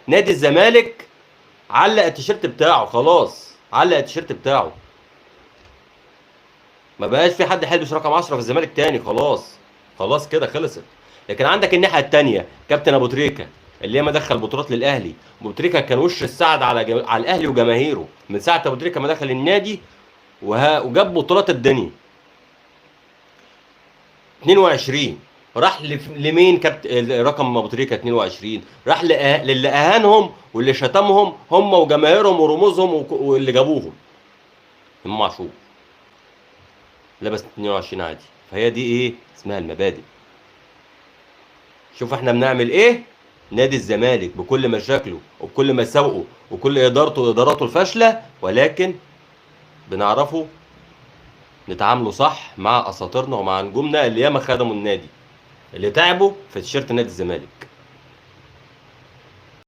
نادي الزمالك علق التيشيرت بتاعه، خلاص علق التيشيرت بتاعه، ما بقاش في حد هيلبس رقم 10 في الزمالك تاني، خلاص كده خلصت. لكن عندك الناحيه التانيه كابتن ابو تريكه اللي ما دخل بطولات للاهلي. ابو تريكه كان وش السعد على الاهلي وجماهيره من ساعه ابو تريكه ما دخل النادي، وجاب بطولات الدنيا. 22 راح لمين كابتن رقم ابو تريكه؟ 22 راح للي اهانهم واللي شتمهم هم وجماهيرهم ورموزهم واللي جابوهم. امام عاشور لبس 22 عادي. فهي دي ايه اسمها؟ المبادئ. شوف احنا بنعمل ايه. نادي الزمالك بكل مشاكله وبكل مساوئه وكل ادارته واداراته الفاشله، ولكن بنعرفه نتعاملوا صح مع اساطيرنا ومع نجومنا اللي ياما خدموا النادي، اللي تعبوا في تيشيرت نادي الزمالك.